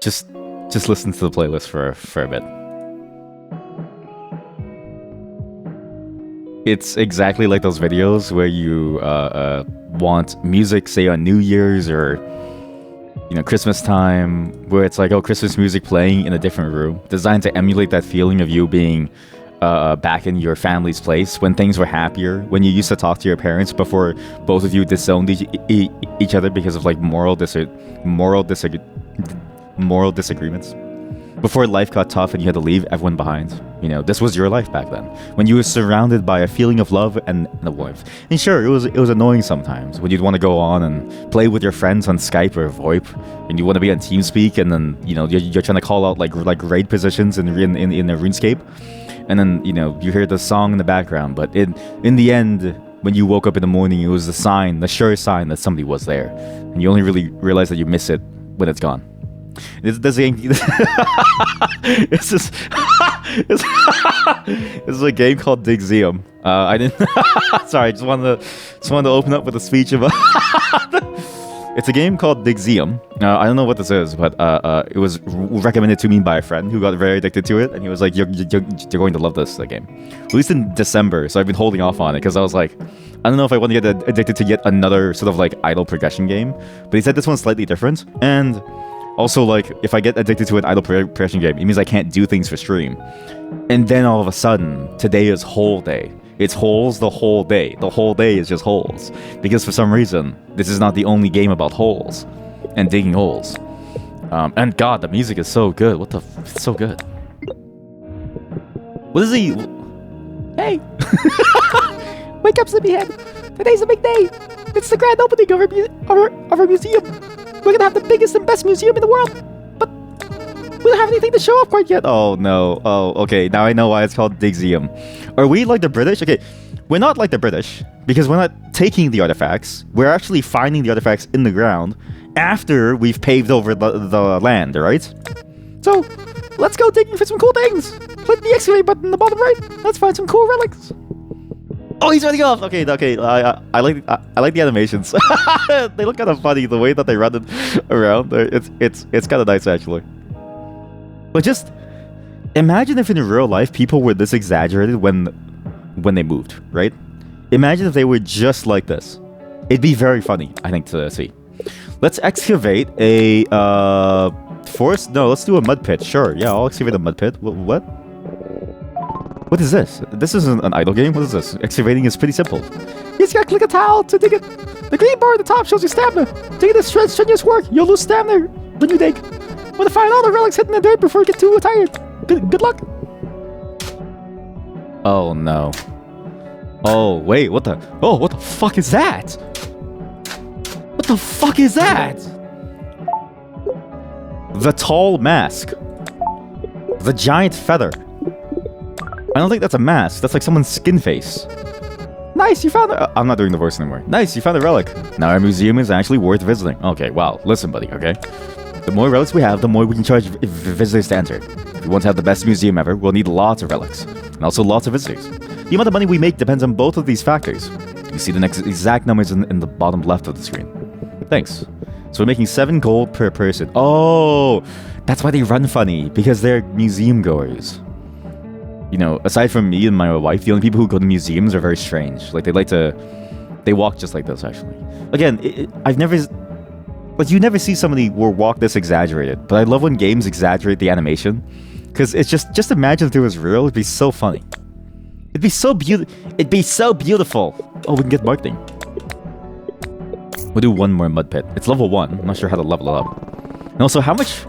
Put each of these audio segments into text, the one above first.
Just just listen to the playlist for a bit. It's exactly like those videos where you want music, say on New Year's or Christmas time, where it's like, oh, Christmas music playing in a different room, designed to emulate that feeling of you being back in your family's place when things were happier, when you used to talk to your parents before both of you disowned each other because of like moral disagreements. Before life got tough and you had to leave everyone behind. This was your life back then, when you were surrounded by a feeling of love and the warmth. And sure, it was annoying sometimes when you'd want to go on and play with your friends on Skype or VoIP, and you want to be on TeamSpeak, and then you're trying to call out like raid positions in the RuneScape, and then you hear the song in the background. But in the end, when you woke up in the morning, it was the sure sign that somebody was there, and you only really realize that you miss it when it's gone. This game. It's just. This is a game called Digseum. I didn't. Sorry, I just wanted to open up with a speech about. It's a game called Digseum. I don't know what this is, but it was recommended to me by a friend who got very addicted to it, and he was like, "You're going to love this game." Released in December, so I've been holding off on it because I was like, I don't know if I want to get addicted to yet another sort of like idle progression game. But he said this one's slightly different, and also, like, if I get addicted to an idle progression game, it means I can't do things for stream. And then all of a sudden, today is hole day. It's holes the whole day. The whole day is just holes. Because for some reason, this is not the only game about holes and digging holes. And God, the music is so good. It's so good. What is he? Hey! Wake up, sleepyhead! Today's a big day! It's the grand opening of our museum! We're gonna have the biggest and best museum in the world, but we don't have anything to show off quite yet. Oh no. Oh, okay. Now I know why it's called Digseum. Are we like the British? Okay, we're not like the British because we're not taking the artifacts. We're actually finding the artifacts in the ground after we've paved over the land, right? So let's go digging for some cool things. Click the excavate button in the bottom right. Let's find some cool relics. Oh, he's running off. Okay. I like the animations. They look kind of funny the way that they run it around. It's kind of nice actually. But just imagine if in real life people were this exaggerated when they moved, right? Imagine if they were just like this. It'd be very funny, I think, to see. Let's excavate a forest. No, let's do a mud pit. Sure. Yeah, I'll excavate a mud pit. What? What is this? This isn't an idle game. What is this? Excavating is pretty simple. You just gotta click a tile to dig it. The green bar at the top shows your stamina. Digging this strenuous work, you'll lose stamina when you dig. Want to find all the relics hidden in the dirt before you get too tired. Good luck. Oh no. Oh wait, what the fuck is that? What the fuck is that? The tall mask. The giant feather. I don't think that's a mask. That's like someone's skin face. Nice, you found it. I'm not doing the voice anymore. Nice, you found a relic. Now our museum is actually worth visiting. Okay, wow. Listen, buddy, okay? The more relics we have, the more we can charge visitors to enter. If we want to have the best museum ever, we'll need lots of relics. And also lots of visitors. The amount of money we make depends on both of these factors. You see the next exact numbers in the bottom left of the screen. Thanks. So we're making 7 gold per person. Oh, that's why they run funny. Because they're museum goers. Aside from me and my wife, the only people who go to museums are very strange. Like, they walk just like this, actually. Again, I've never... Like, you never see somebody walk this exaggerated. But I love when games exaggerate the animation. Because it's just imagine if it was real, it'd be so funny. It'd be so beautiful. Oh, we can get marketing. We'll do one more mud pit. It's level 1. I'm not sure how to level it up. And also, how much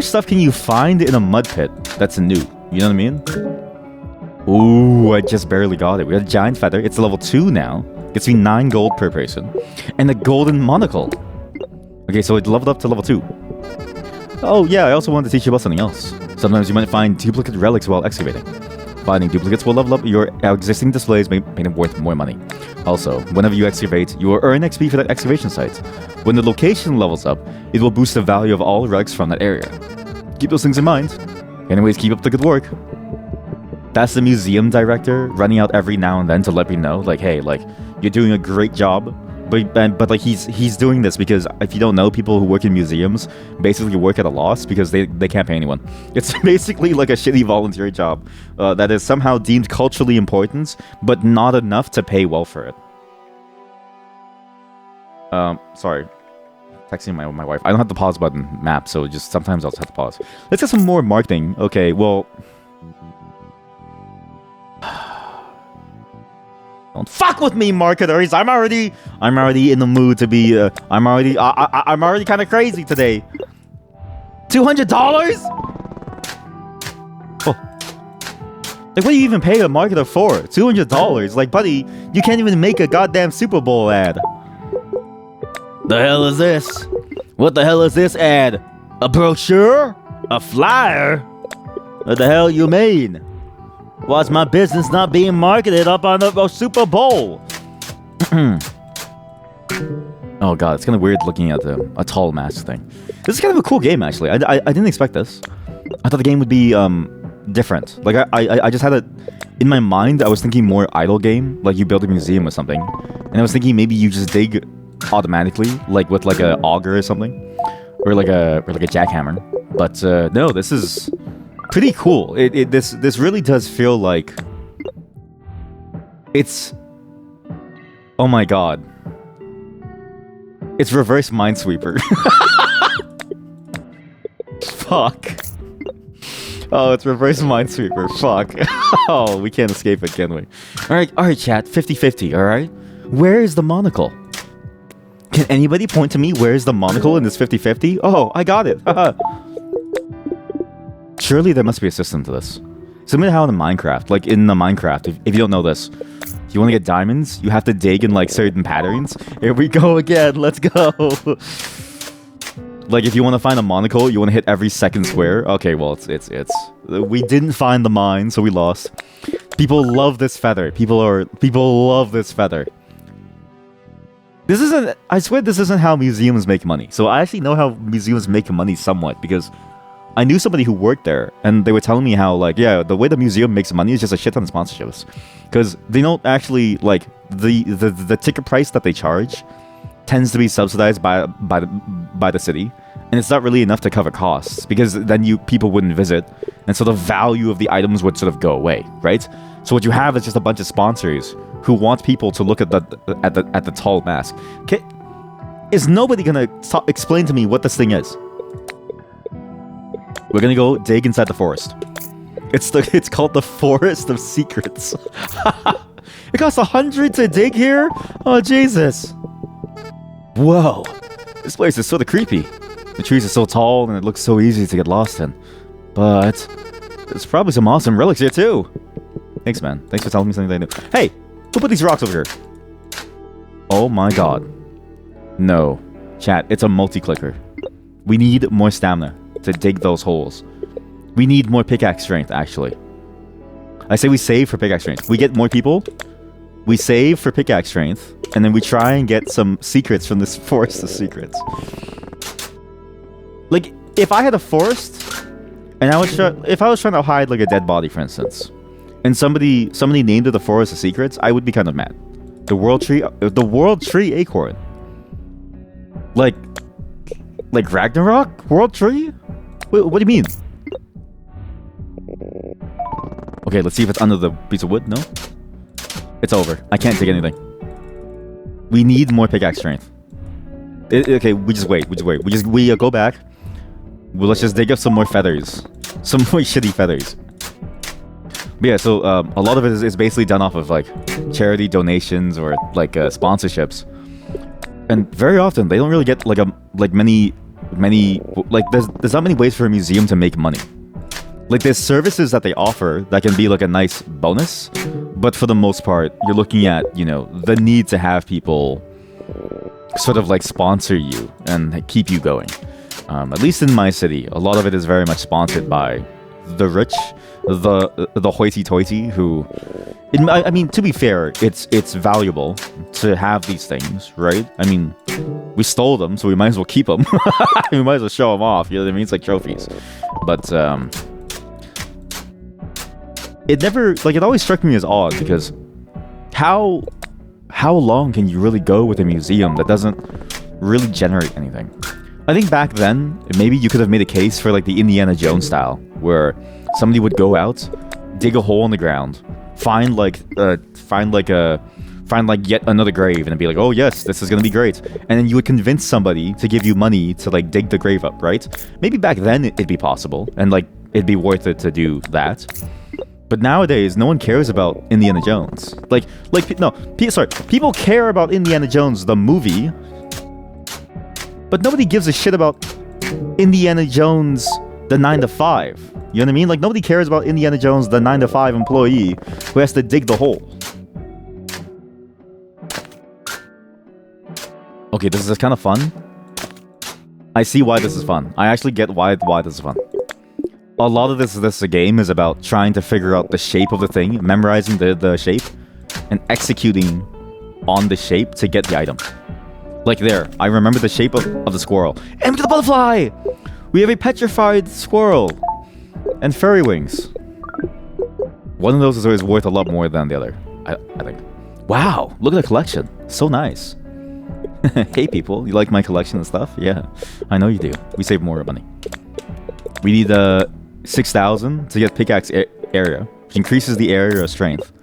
stuff can you find in a mud pit that's new? You know what I mean? Ooh, I just barely got it. We got a giant feather. It's level 2 now. Gets me 9 gold per person. And a golden monocle. Okay, so it leveled up to level 2. Oh, yeah, I also wanted to teach you about something else. Sometimes you might find duplicate relics while excavating. Finding duplicates will level up your existing displays, making them worth more money. Also, whenever you excavate, you will earn XP for that excavation site. When the location levels up, it will boost the value of all relics from that area. Keep those things in mind. Anyways, keep up the good work. That's the museum director running out every now and then to let me know, like, hey, like, you're doing a great job. But like he's doing this because if you don't know, people who work in museums basically work at a loss because they can't pay anyone. It's basically like a shitty volunteer job that is somehow deemed culturally important, but not enough to pay well for it. Sorry. Texting my wife. I don't have the pause button map, so just sometimes I'll just have to pause. Let's get some more marketing. Okay, well... Don't fuck with me, marketers! I'm already in the mood to be... I'm already kind of crazy today. $200? Oh. Like, what do you even pay a marketer for? $200? Like, buddy, you can't even make a goddamn Super Bowl ad. The hell is this? What the hell is this ad? A brochure? A flyer? What the hell you mean? Why's my business not being marketed up on a Super Bowl? Oh god, it's kind of weird looking at a tall mask thing. This is kind of a cool game, actually. I didn't expect this. I thought the game would be different. Like I just had it in my mind. I was thinking more idle game, like you build a museum or something, and I was thinking maybe you just dig automatically, like with like a auger or something, or like a jackhammer. But no, this is pretty cool. This really does feel like it's, oh my god, it's reverse Minesweeper. Fuck. Oh, it's reverse Minesweeper. Fuck. Oh, we can't escape it, can we? Alright, chat. 50-50, alright? Where is the monocle? Can anybody point to me where's the monocle in this 50-50? Oh, I got it. Surely there must be a system to this. Similar to how in Minecraft, like in the Minecraft, if you don't know this, if you want to get diamonds, you have to dig in like certain patterns. Here we go again, let's go. Like if you want to find a monocle, you want to hit every second square. Okay, well it's we didn't find the mine, so we lost. People love this feather. People love this feather. This isn't, I swear this isn't how museums make money. So I actually know how museums make money somewhat, because I knew somebody who worked there, and they were telling me how, like, yeah, the way the museum makes money is just a shit ton of sponsorships. Because they don't actually, like, the ticket price that they charge tends to be subsidized by the city, and it's not really enough to cover costs, because then people wouldn't visit, and so the value of the items would sort of go away, right? So what you have is just a bunch of sponsors who want people to look at the tall mask. Okay, is nobody gonna explain to me what this thing is? We're gonna go dig inside the forest. It's called the Forest of Secrets. It costs 100 to dig here? Oh Jesus! Whoa, this place is sort of creepy. The trees are so tall and it looks so easy to get lost in. But there's probably some awesome relics here too. Thanks, man. Thanks for telling me something that I knew. Hey, who put these rocks over here? Oh my god. No. Chat, it's a multi-clicker. We need more stamina to dig those holes. We need more pickaxe strength, actually. I say we save for pickaxe strength. We get more people, we save for pickaxe strength, and then we try and get some secrets from this Forest of Secrets. Like, if I had a forest, and if I was trying to hide like a dead body, for instance, and somebody named it the Forest of Secrets, I would be kind of mad. The World Tree Acorn. Like Ragnarok? World Tree? Wait, what do you mean? Okay, let's see if it's under the piece of wood. No? It's over. I can't take anything. We need more pickaxe strength. Okay, we just wait. We go back. Well, let's just dig up some more feathers. Some more shitty feathers. But yeah, so a lot of it is basically done off of like charity donations or like sponsorships. And very often they don't really get many there's not many ways for a museum to make money. Like there's services that they offer that can be like a nice bonus, but for the most part you're looking at, you know, the need to have people sort of like sponsor you and keep you going. At least in my city, a lot of it is very much sponsored by the rich, the hoity-toity who, I mean, to be fair, it's valuable to have these things, right? I mean, we stole them, so we might as well keep them. We might as well show them off, you know what I mean? It's like trophies. But it never, like, it always struck me as odd, because how how long can you really go with a museum that doesn't really generate anything? I think back then, maybe you could have made a case for like the Indiana Jones style, where somebody would go out, dig a hole in the ground, find like yet another grave, and be like, oh yes, this is gonna be great, and then you would convince somebody to give you money to like dig the grave up, right? Maybe back then it'd be possible, and like it'd be worth it to do that. But nowadays, no one cares about Indiana Jones. People care about Indiana Jones the movie, but nobody gives a shit about Indiana Jones the 9 to 5. You know what I mean? Like, nobody cares about Indiana Jones the 9 to 5 employee who has to dig the hole. Okay, this is kind of fun. I see why this is fun. I actually get why this is fun. A lot of this game is about trying to figure out the shape of the thing, memorizing the shape, and executing on the shape to get the item. Like there, I remember the shape of the squirrel. And the butterfly! We have a petrified squirrel. And fairy wings. One of those is always worth a lot more than the other, I think. Wow, look at the collection. So nice. Hey people, you like my collection and stuff? Yeah, I know you do. We save more money. We need 6,000 to get pickaxe area, which increases the area of strength.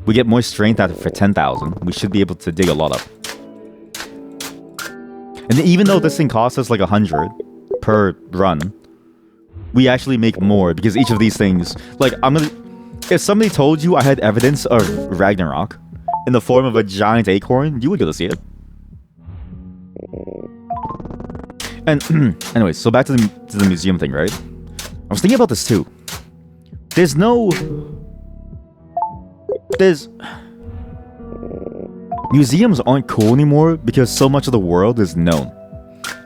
We get more strength out of it for 10,000. We should be able to dig a lot up. And even though this thing costs us like 100 per run, we actually make more because each of these things, like if somebody told you I had evidence of Ragnarok in the form of a giant acorn, you would go to see it. And anyways, so back to the museum thing, right? I was thinking about this too. Museums aren't cool anymore because so much of the world is known.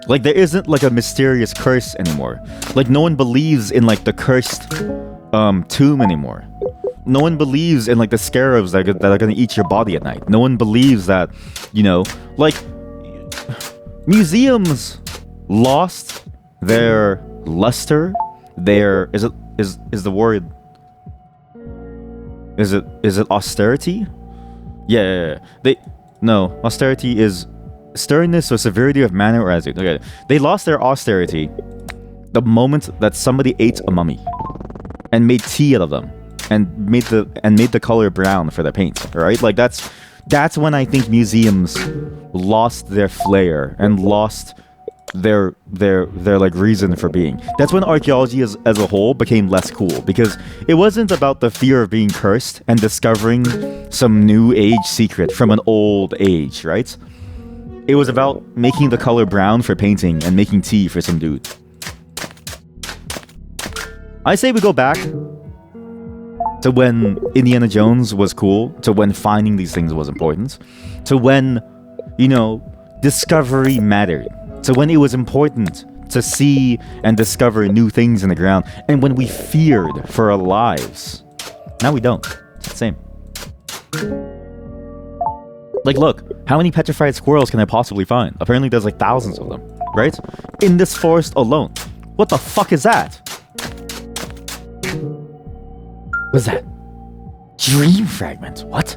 Like, there isn't like a mysterious curse anymore. Like, no one believes in like the cursed tomb anymore. No one believes in like the scarabs that are gonna eat your body at night. No one believes that, you know, like, museums lost their luster. Their is the word, is it austerity? Yeah. Austerity is sternness or severity of manner or attitude. Okay, they lost their austerity the moment that somebody ate a mummy and made tea out of them and made the color brown for their paint. Right? Like that's when I think museums lost their flair and lost their like reason for being. That's when archaeology as a whole became less cool, because it wasn't about the fear of being cursed and discovering some new age secret from an old age, right? It was about making the color brown for painting and making tea for some dude. I say we go back to when Indiana Jones was cool, to when finding these things was important, to when, you know, discovery mattered, to when it was important to see and discover new things in the ground, and when we feared for our lives. Now we don't. It's the same. Like, look, how many petrified squirrels can I possibly find? Apparently there's like thousands of them, right? In this forest alone. What the fuck is that? What's that? Dream fragment. What?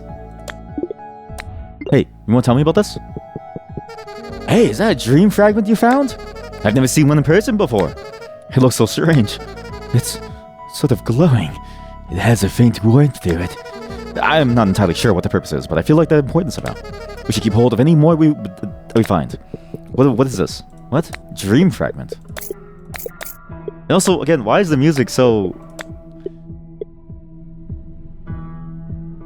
Hey, you want to tell me about this? Hey, is that a dream fragment you found? I've never seen one in person before. It looks so strange. It's sort of glowing. It has a faint warmth to it. I'm not entirely sure what the purpose is, but I feel like the importance about. We should keep hold of any more we find. What is this? What? Dream fragment. And also, again, why is the music so...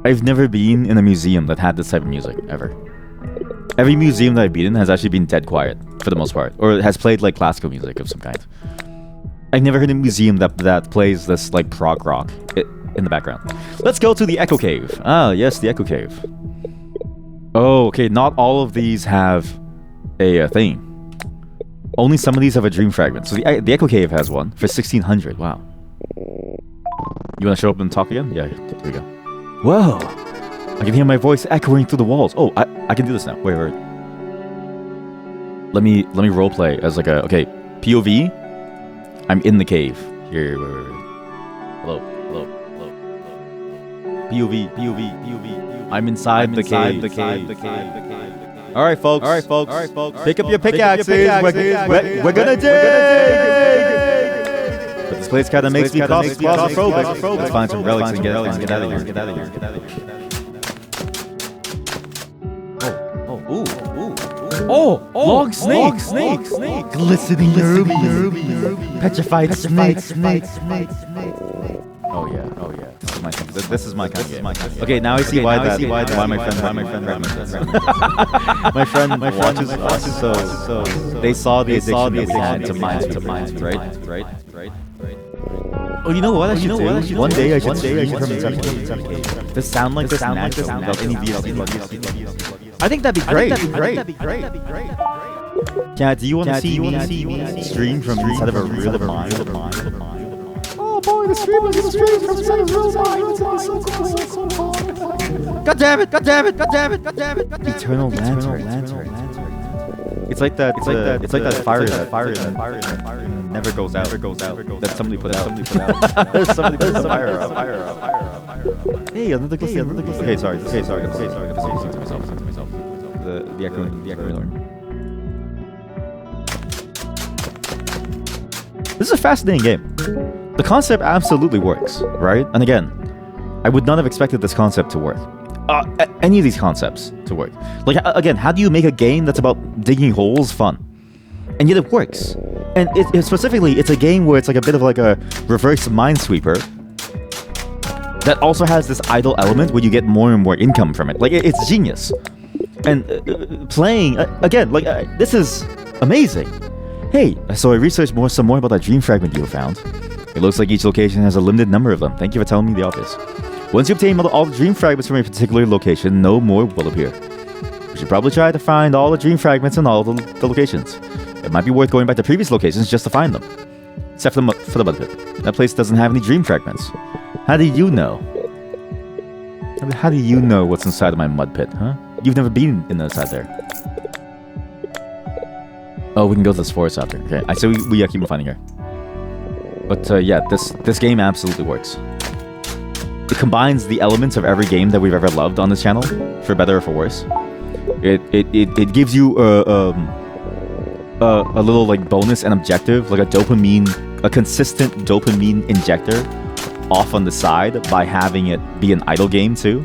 I've never been in a museum that had this type of music, ever. Every museum that I've been in has actually been dead quiet, for the most part. Or has played, like, classical music of some kind. I've never heard a museum that plays this, like, prog rock in the background. Let's go to the Echo Cave. Ah, yes, the Echo Cave. Oh, okay, not all of these have a thing. Only some of these have a dream fragment. So the Echo Cave has one for 1,600. Wow. You want to show up and talk again? Yeah, here we go. Whoa! I can hear my voice echoing through the walls. Oh, I can do this now. Wait. Let me roleplay as like a... Okay, POV. I'm in the cave. Here, wait. Hello. POV. I'm inside the cave. All right, folks. Pick up your pickaxes. We're gonna dig. But this place kind of makes me claustrophobic. Let's find some relics and get out of here. Long snake. Glistening ruby. Petrified snake. Oh yeah. This is my kind of game. Okay, now I see why my friend my friend watches us, so they saw the addiction that we had to mines, right? Oh, you know what I should do? One day I should stream from inside a cave. Does sound like this natural without any VLC. I think that'd be great. Yeah, do you want to see me stream from inside of a real mine? Oh boy, the stream from inside of a real mine. It's so cool. God damn it! Eternal lantern. It's like that fire that never goes out. That somebody put out. Somebody put the fire out. Hey, another good. Okay, sorry. The acronym. This is a fascinating game. The concept absolutely works, right? And again, I would not have expected this concept to work. Any of these concepts to work. Like, again, how do you make a game that's about digging holes fun? And yet it works. And specifically, it's a game where it's like a bit of like a reverse Minesweeper that also has this idle element where you get more and more income from it. Like, it's genius. And playing, again, like, this is amazing. Hey, so I researched some more about that dream fragment you found. It looks like each location has a limited number of them. Thank you for telling me the obvious. Once you obtain all the dream fragments from a particular location, no more will appear. We should probably try to find all the dream fragments in all the locations. It might be worth going back to previous locations just to find them. Except for the mud pit. That place doesn't have any dream fragments. How do you know? How do you know what's inside of my mud pit, huh? You've never been inside there. Oh, we can go to this forest after. Okay, so we keep finding here. But yeah, this game absolutely works. It combines the elements of every game that we've ever loved on this channel, for better or for worse. It gives you a little like bonus and objective, like a consistent dopamine injector off on the side by having it be an idle game too.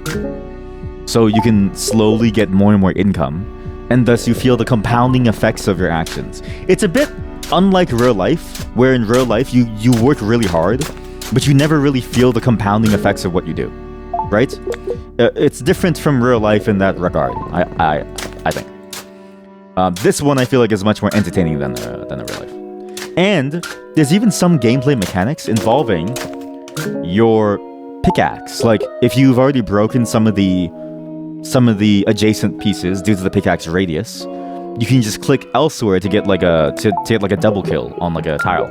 So you can slowly get more and more income, and thus you feel the compounding effects of your actions. It's a bit unlike real life, where in real life you work really hard, but you never really feel the compounding effects of what you do, right? It's different from real life in that regard, I think. This one I feel like is much more entertaining than the real life. And there's even some gameplay mechanics involving your pickaxe. Like, if you've already broken some of the adjacent pieces due to the pickaxe radius, you can just click elsewhere to get like a double kill on like a tile.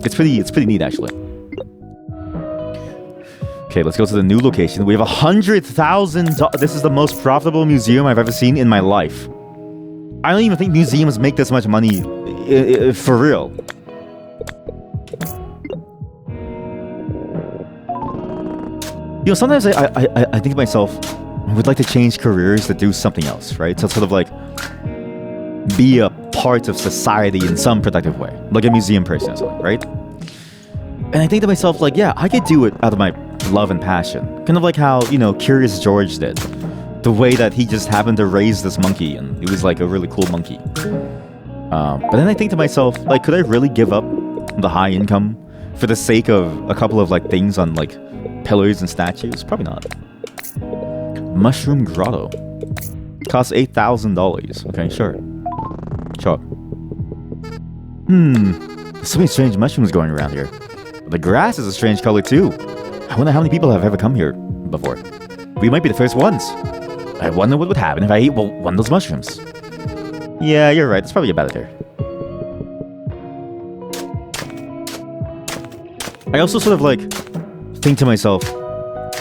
It's pretty neat actually. Okay, let's go to the new location. We have $100,000. This is the most profitable museum I've ever seen in my life. I don't even think museums make this much money for real. You know, sometimes I think to myself, I would like to change careers to do something else, right? To sort of like be a part of society in some productive way, like a museum person or something, right? And I think to myself, like, yeah, I could do it out of my love and passion. Kind of like how, you know, Curious George did. The way that he just happened to raise this monkey, and it was like a really cool monkey. But then I think to myself, like, could I really give up the high income for the sake of a couple of like things on like pillars and statues? Probably not. Mushroom Grotto. Costs $8,000. Okay, sure. So many strange mushrooms going around here. The grass is a strange color too. I wonder how many people have ever come here before. We might be the first ones. I wonder what would happen if I ate one of those mushrooms. Yeah, you're right. It's probably about it here. I also sort of like think to myself,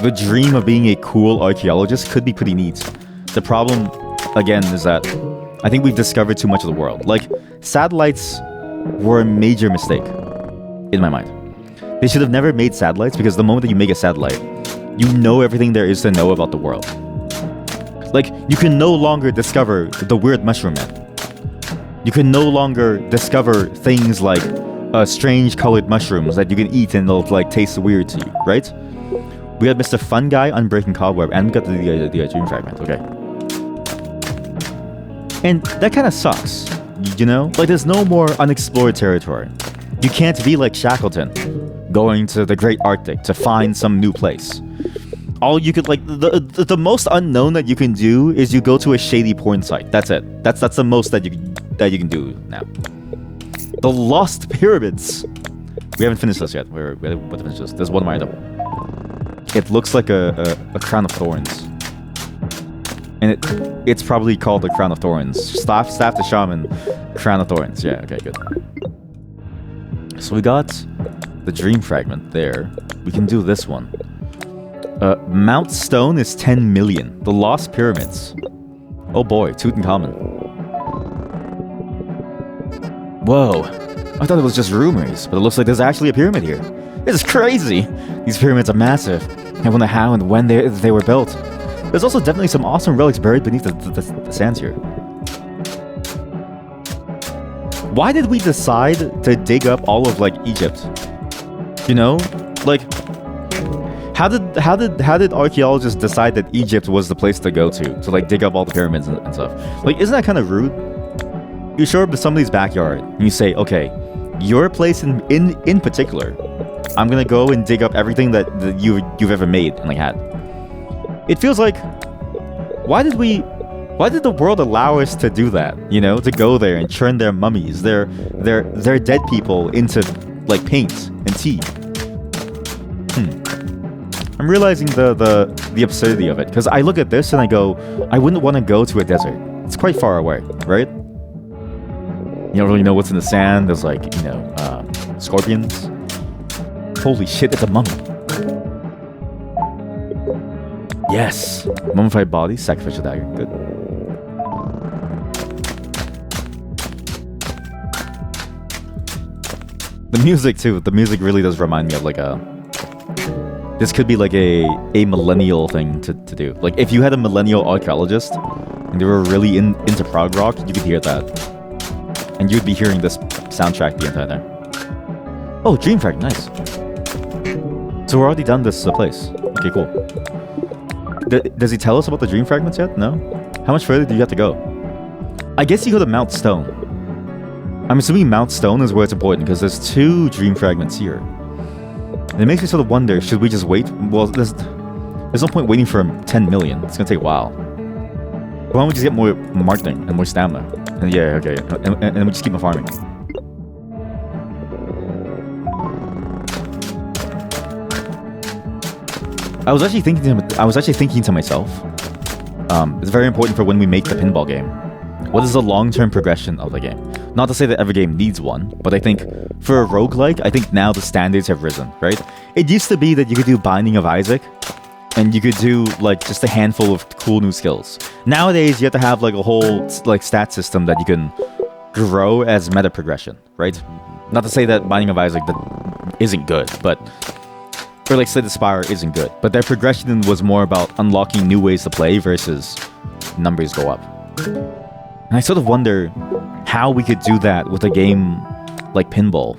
the dream of being a cool archaeologist could be pretty neat. The problem, again, is that I think we've discovered too much of the world. Like, satellites were a major mistake, in my mind. They should have never made satellites, because the moment that you make a satellite, you know everything there is to know about the world. Like, you can no longer discover the weird mushroom man. You can no longer discover things like strange colored mushrooms that you can eat and they'll like taste weird to you, right? We got Mr. Fun Guy, Unbreaking Cobweb, and we got the dream fragment. Okay. And that kind of sucks, you know? Like, there's no more unexplored territory. You can't be like Shackleton, going to the Great Arctic to find some new place. All you could, like, the most unknown that you can do is you go to a shady porn site. That's it. That's the most that you can do now. The Lost Pyramids. We haven't finished this yet. We're about to finish this. There's one more item. It looks like a crown of thorns. And it's probably called the Crown of Thorns. Staff the Shaman, Crown of Thorns. Yeah, okay, good. So we got the Dream Fragment there. We can do this one. Mount Stone is 10 million. The Lost Pyramids. Oh boy, Tutankhamun. Whoa. I thought it was just rumors, but it looks like there's actually a pyramid here. This is crazy! These pyramids are massive. I wonder how and when they were built. There's also definitely some awesome relics buried beneath the sands here. Why did we decide to dig up all of, like, Egypt? You know? Like, how did archaeologists decide that Egypt was the place to go to like, dig up all the pyramids and stuff? Like, isn't that kind of rude? You show up to somebody's backyard, and you say, okay, your place in particular, I'm gonna go and dig up everything that you've ever made and, like, had. It feels like, why did the world allow us to do that? You know, to go there and turn their mummies, their dead people into, like, paint and tea. I'm realizing the absurdity of it, because I look at this and I go, I wouldn't want to go to a desert. It's quite far away, right? You don't really know what's in the sand. There's, like, you know, scorpions. Holy shit, it's a mummy. Yes! Mummified body, sacrificial dagger. Good. The music, too. The music really does remind me of, like, a... This could be, like, a millennial thing to do. Like, if you had a millennial archaeologist, and they were really into prog rock, you could hear that. And you'd be hearing this soundtrack the entire time. Oh, Dream Frag, nice. So we're already done this place. Okay, cool. Does he tell us about the Dream Fragments yet? No? How much further do you have to go? I guess you go to Mount Stone. I'm assuming Mount Stone is where it's important, because there's 2 Dream Fragments here. And it makes me sort of wonder, should we just wait? Well, there's no point waiting for 10 million. It's gonna take a while. Why don't we just get more marketing and more stamina? And yeah, okay. And then we just keep on farming. I was actually thinking to myself, it's very important for when we make the pinball game. What is the long-term progression of the game? Not to say that every game needs one, but I think for a roguelike, I think now the standards have risen, right? It used to be that you could do Binding of Isaac, and you could do, like, just a handful of cool new skills. Nowadays, you have to have, like, a whole, like, stat system that you can grow as meta progression, right? Not to say that Binding of Isaac isn't good, but... Or, like, Slay the Spire isn't good, but their progression was more about unlocking new ways to play versus numbers go up. And I sort of wonder how we could do that with a game like Pinball.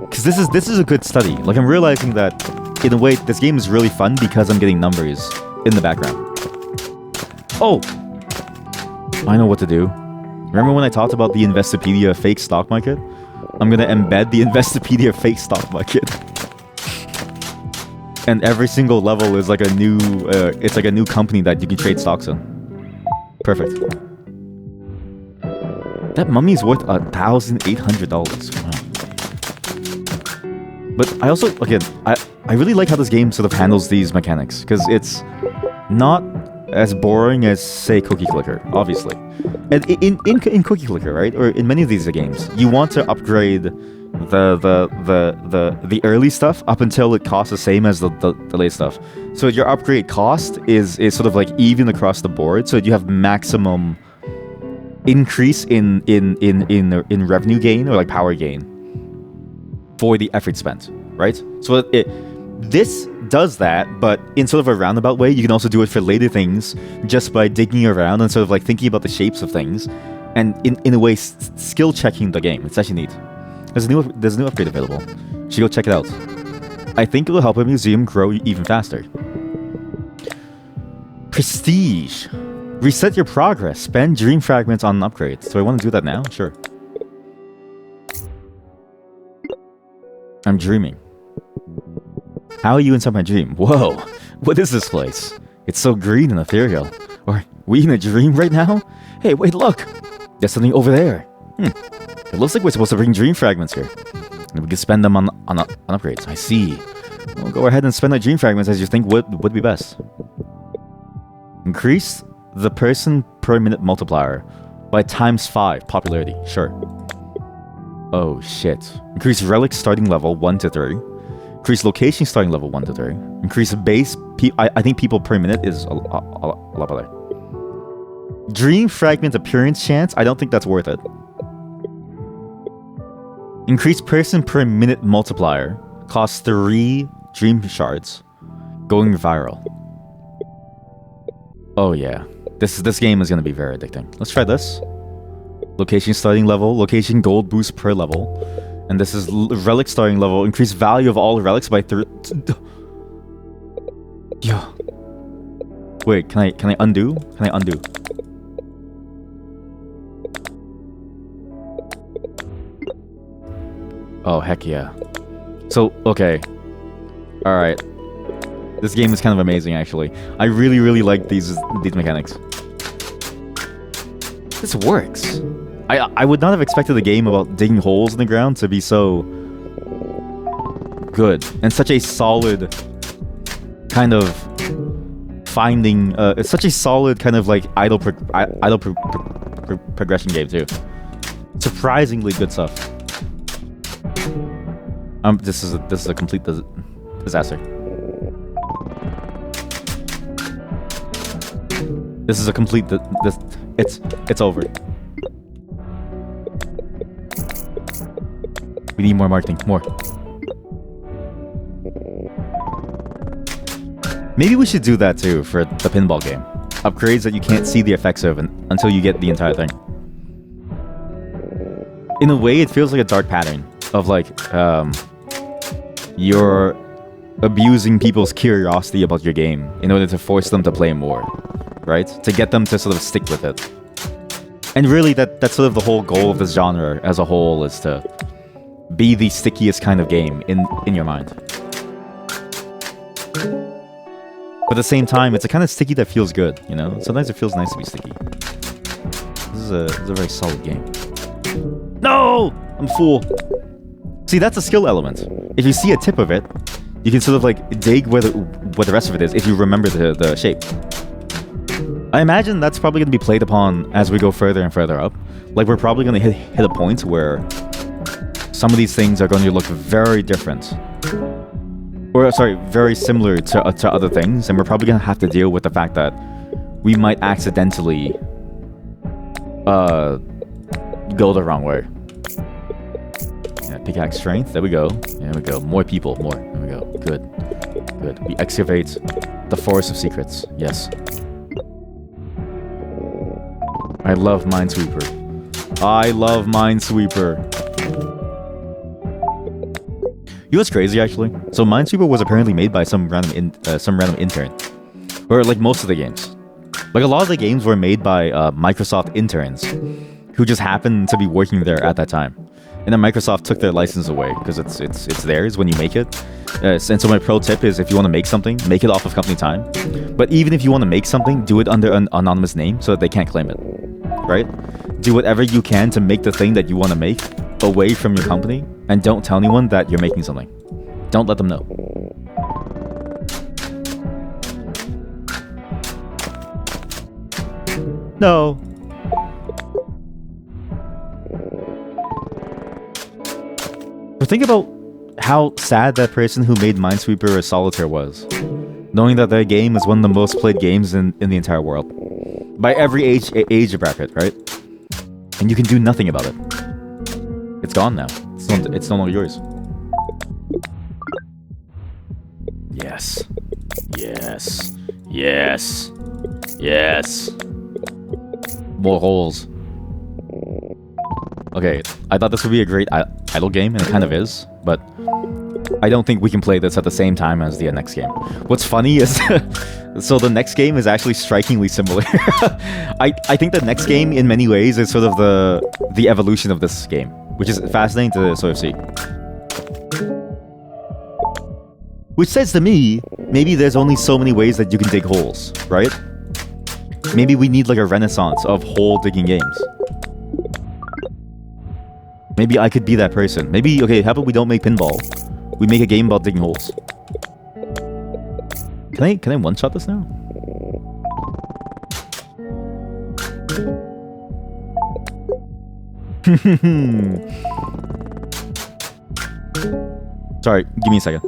Because this is a good study. Like, I'm realizing that, in a way, this game is really fun because I'm getting numbers in the background. Oh! I know what to do. Remember when I talked about the Investopedia fake stock market? I'm gonna embed the Investopedia fake stock market. And every single level is like a new, it's like a new company that you can trade stocks in. Perfect. That mummy's worth $1,800. Wow. But I also, again, I really like how this game sort of handles these mechanics, because it's not as boring as, say, Cookie Clicker, obviously. And in Cookie Clicker, right, or in many of these games, you want to upgrade the early stuff up until it costs the same as the late stuff. So your upgrade cost is sort of like even across the board. So you have maximum increase in revenue gain or like power gain for the effort spent, right? So This does that, but in sort of a roundabout way. You can also do it for later things just by digging around and sort of like thinking about the shapes of things, and in a way skill checking the game. It's actually neat. There's a new upgrade available. You should go check it out. I think it'll help a museum grow even faster. Prestige. Reset your progress. Spend dream fragments on an upgrade. So I want to do that now? Sure. I'm dreaming. How are you inside my dream? Whoa, what is this place? It's so green and ethereal. Are we in a dream right now? Hey, wait, look! There's something over there. It looks like we're supposed to bring dream fragments here. And we can spend them on upgrades. I see. Well, go ahead and spend the dream fragments as you think would be best. Increase the person per minute multiplier by ×5 popularity. Sure. Oh, shit. Increase relic starting level 1 to 3. Increase location starting level 1 to 3. Increase base... I think people per minute is a lot better. Dream fragment appearance chance? I don't think that's worth it. Increase person per minute multiplier. Costs 3 dream shards. Going viral. Oh yeah. This game is going to be very addicting. Let's try this. Location starting level. Location gold boost per level. And this is relic starting level. Increase value of all relics by 3. Yeah. Wait, can I undo? Can I undo? Oh, heck yeah. So, okay. Alright. This game is kind of amazing, actually. I really, really like these mechanics. This works. I would not have expected a game about digging holes in the ground to be so good and such a solid kind of finding. It's such a solid kind of like idle progression game too. Surprisingly good stuff. This is a complete disaster. This is a complete it's over. We need more marketing, more. Maybe we should do that too for the pinball game. Upgrades that you can't see the effects of until you get the entire thing. In a way, it feels like a dark pattern of like, you're abusing people's curiosity about your game in order to force them to play more, right? To get them to sort of stick with it. And really, that's sort of the whole goal of this genre as a whole, is to be the stickiest kind of game in your mind. But at the same time, it's a kind of sticky that feels good, you know? Sometimes it feels nice to be sticky. This is a very solid game. No! I'm a fool. See, that's a skill element. If you see a tip of it, you can sort of like dig where the rest of it is if you remember the shape. I imagine that's probably going to be played upon as we go further and further up. Like, we're probably going to hit a point where some of these things are going to look very different. Or, sorry, very similar to other things. And we're probably going to have to deal with the fact that we might accidentally go the wrong way. Yeah, pickaxe strength. There we go. There we go. More people. More. There we go. Good. Good. We excavate the forest of secrets. Yes. I love Minesweeper. I love Minesweeper. You know what's crazy, actually? So Minesweeper was apparently made by some random intern, or like most of the games. Like a lot of the games were made by Microsoft interns who just happened to be working there at that time. And then Microsoft took their license away because it's theirs when you make it. And so my pro tip is, if you want to make something, make it off of company time. But even if you want to make something, do it under an anonymous name so that they can't claim it. Right? Do whatever you can to make the thing that you want to make away from your company, and don't tell anyone that you're making something. Don't let them know. No. But think about how sad that person who made Minesweeper or Solitaire was, knowing that their game is one of the most played games in the entire world. By every age bracket, right? And you can do nothing about it. It's gone now. It's no longer yours. Yes. Yes. Yes. Yes. More holes. Okay, I thought this would be a great idle game, and it kind of is, but I don't think we can play this at the same time as the next game. What's funny is, so the next game is actually strikingly similar. I think the next game, in many ways, is sort of the evolution of this game, which is fascinating to sort of see. Which says to me, maybe there's only so many ways that you can dig holes, right? Maybe we need like a renaissance of hole digging games. Maybe I could be that person. Maybe, okay, how about we don't make pinball? We make a game about digging holes. Can I one-shot this now? Sorry, give me a second.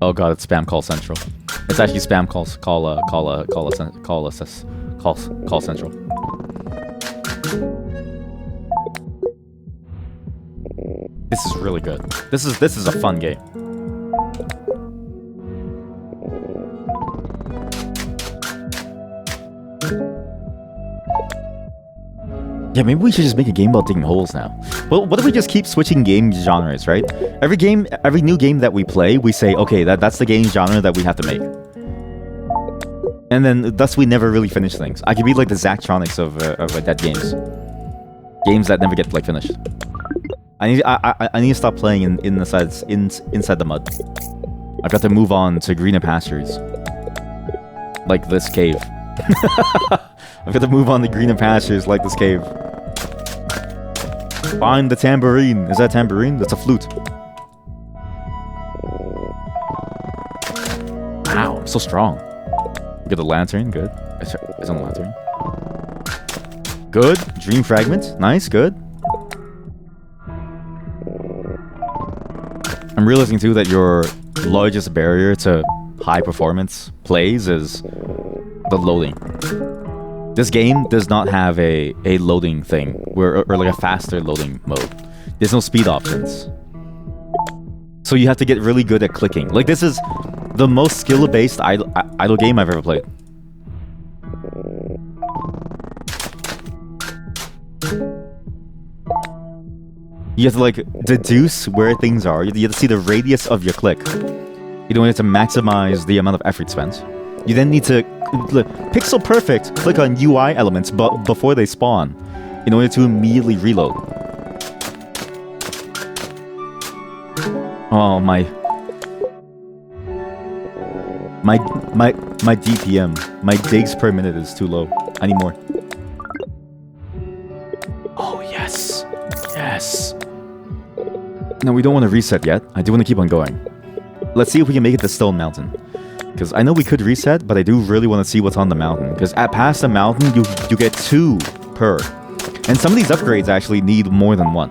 Oh god, it's spam call central. It's actually spam call central. This is really good. This is a fun game. Yeah, maybe we should just make a game about digging holes now. Well, what if we just keep switching game genres, right? Every new game that we play, we say, okay, that's the game genre that we have to make. And then, thus, we never really finish things. I could be like the Zachtronics of dead games. Games that never get, like, finished. I need to stop playing inside the mud. I've got to move on to greener pastures. Like this cave. I've got to move on to greener pastures like this cave. Find the tambourine. Is that a tambourine? That's a flute. Wow, I'm so strong. Get the lantern, good. It's on the lantern. Good. Dream fragment. Nice, good. I'm realizing too that your largest barrier to high performance plays is the loading. This game does not have a loading thing, or like a faster loading mode. There's no speed options. So you have to get really good at clicking. Like, this is the most skill-based idle game I've ever played. You have to, like, deduce where things are. You have to see the radius of your click. You don't have to maximize the amount of effort spent. You then need to pixel perfect click on UI elements before they spawn in order to immediately reload. Oh, my DPM, my digs per minute is too low. I need more. Oh, yes. Yes. No, we don't want to reset yet. I do want to keep on going. Let's see if we can make it to Stone Mountain. Because I know we could reset, but I do really want to see what's on the mountain. Because past the mountain, you get 2 per. And some of these upgrades actually need more than 1.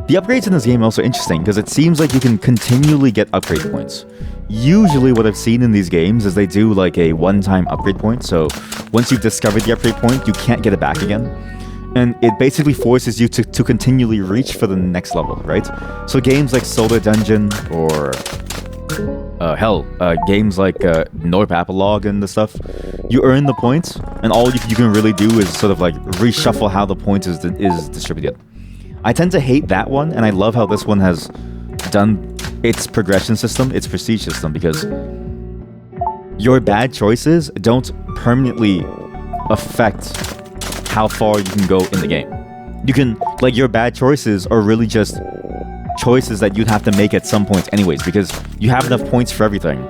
The upgrades in this game are also interesting, because it seems like you can continually get upgrade points. Usually what I've seen in these games is they do like a one-time upgrade point. So once you've discovered the upgrade point, you can't get it back again. And it basically forces you to continually reach for the next level, right? So games like Solar Dungeon or... games like Norp Apolog and the stuff, you earn the points, and all you can really do is sort of like reshuffle how the points is distributed. I tend to hate that one, and I love how this one has done its progression system, its prestige system, because your bad choices don't permanently affect how far you can go in the game. You can, like, your bad choices are really just choices that you'd have to make at some point anyways, because you have enough points for everything.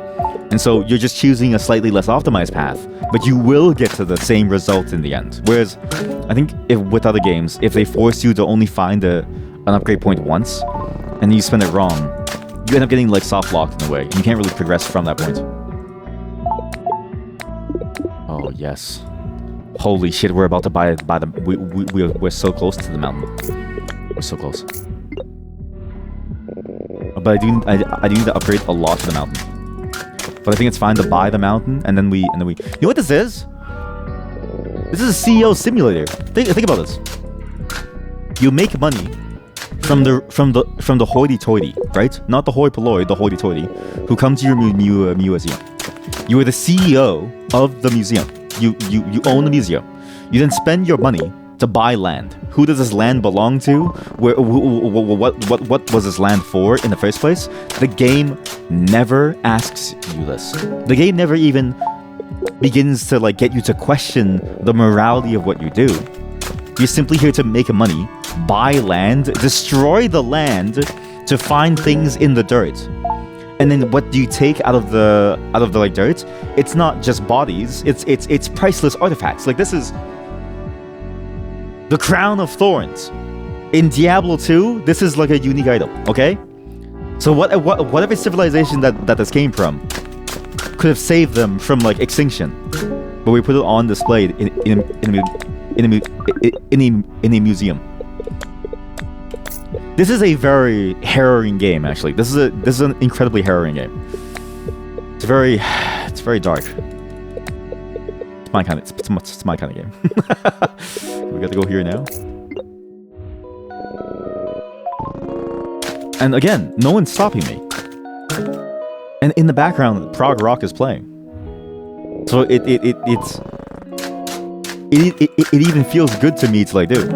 And so you're just choosing a slightly less optimized path, but you will get to the same result in the end. Whereas, I think with other games, if they force you to only find an upgrade point once, and you spend it wrong, you end up getting like soft locked in a way. You can't really progress from that point. Oh yes. Holy shit, we're about to buy the... We're so close to the mountain. We're so close. But I do need to upgrade a lot to the mountain. But I think it's fine to buy the mountain, and then we... You know what this is? This is a CEO simulator. Think about this. You make money from the hoity-toity, right? Not the hoi polloi, the hoity-toity, who come to your museum. You are the CEO of the museum. You own the museum. You then spend your money to buy land. Who does this land belong to? What was this land for in the first place? The game never asks you this. The game never even begins to like get you to question the morality of what you do. You're simply here to make money, buy land, destroy the land to find things in the dirt. And then what do you take out of the like dirt? It's not just bodies. It's priceless artifacts. Like this is the Crown of Thorns. In Diablo 2, this is like a unique item, okay? So whatever civilization that this came from could have saved them from like extinction. But we put it on display in a museum. This is a very harrowing game, actually. This is an incredibly harrowing game. It's very dark. It's my kind of game. We got to go here now. And again, no one's stopping me. And in the background, prog rock is playing. So it even feels good to me to like do.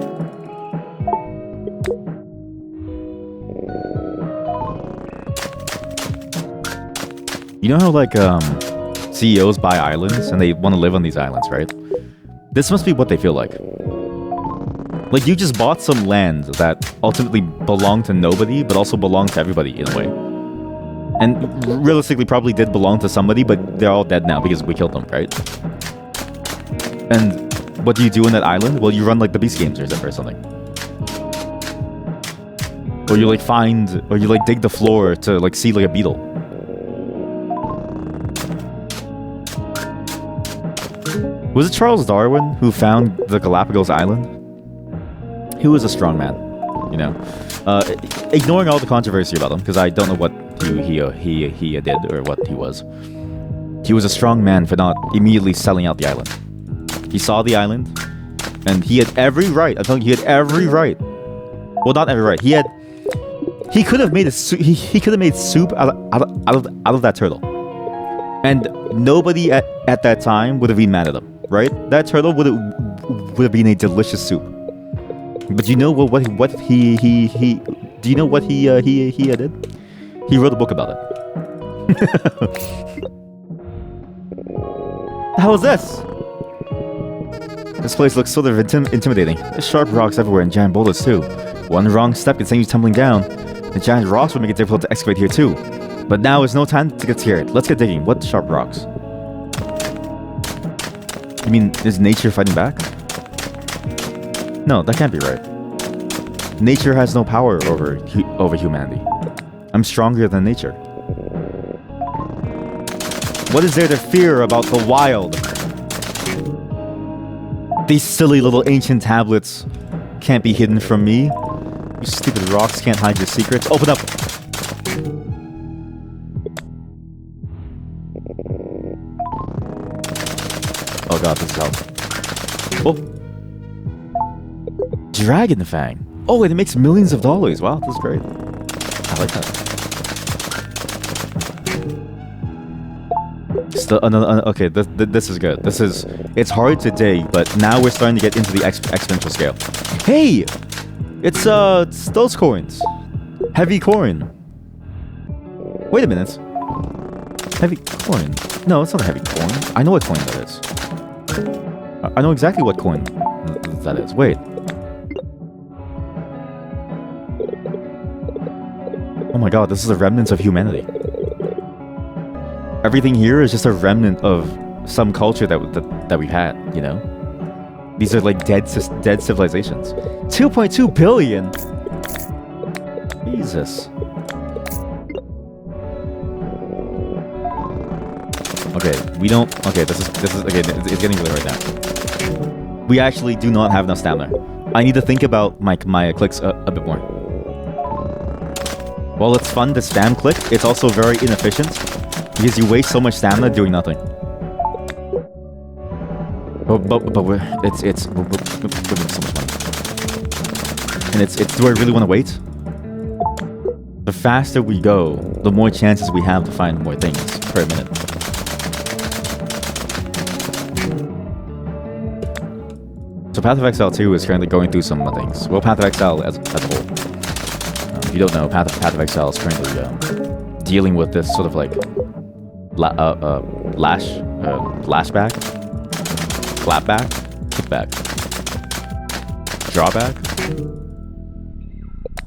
You know how like CEOs buy islands and they want to live on these islands, right? This must be what they feel like. Like you just bought some land that ultimately belonged to nobody, but also belonged to everybody in a way. And realistically probably did belong to somebody, but they're all dead now because we killed them, right? And what do you do on that island? Well, you run like the Beast Games or something. Or you like dig the floor to like see like a beetle. Was it Charles Darwin who found the Galapagos Island? He was a strong man, you know. Ignoring all the controversy about him, because I don't know what he did or what he was. He was a strong man for not immediately selling out the island. He saw the island, and he had every right. I'm telling you, he had every right. Well, not every right. He could have made he could have made soup out of that turtle, and nobody at that time would have been mad at him. Right? That turtle would have been a delicious soup. But you know what he do you know what he did? He wrote a book about it. How was this? This place looks sort of intimidating. There's sharp rocks everywhere and giant boulders too. One wrong step can send you tumbling down. The giant rocks would make it difficult to excavate here too. But now is no time to get scared. Let's get digging. What sharp rocks? You mean, is nature fighting back? No, that can't be right. Nature has no power over humanity. I'm stronger than nature. What is there to fear about the wild? These silly little ancient tablets can't be hidden from me. You stupid rocks can't hide your secrets. Open up! Oh god, this is hell. Oh! Dragon Fang! Oh, and it makes millions of dollars. Wow, this is great. I like that. Still, okay, this is good. It's hard to dig, but now we're starting to get into the exponential scale. Hey! It's those coins. Heavy coin. Wait a minute. Heavy coin. No, it's not a heavy coin. I know what coin that is. I know exactly what coin that is. Wait. Oh my god, this is a remnant of humanity. Everything here is just a remnant of some culture that we've had, you know? These are like dead civilizations. 2.2 billion? Jesus. Okay, we don't... Okay, this is okay, it's getting really right now. We actually do not have enough stamina. I need to think about my clicks a bit more. While it's fun to spam click, it's also very inefficient because you waste so much stamina doing nothing. But we're making so much money. And it's do I really want to wait? The faster we go, the more chances we have to find more things per minute. So Path of Exile 2 is currently going through some things. Well, Path of Exile as a whole. If you don't know, Path of Exile is currently dealing with this sort of like lashback, clapback, kickback, drawback.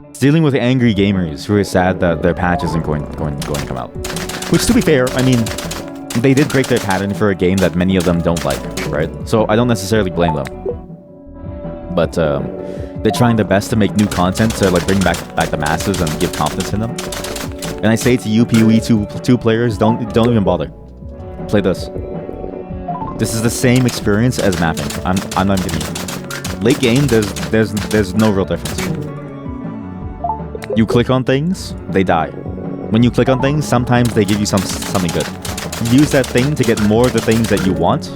It's dealing with angry gamers who are sad that their patch isn't going to come out. Which, to be fair, I mean, they did break their pattern for a game that many of them don't like, right? So I don't necessarily blame them. But they're trying their best to make new content to like bring back the masses and give confidence in them. And I say to you, PoE 2 players, don't even bother. Play this. This is the same experience as mapping. I'm not kidding you. Late game, there's no real difference. You click on things, they die. When you click on things, sometimes they give you something good. You use that thing to get more of the things that you want,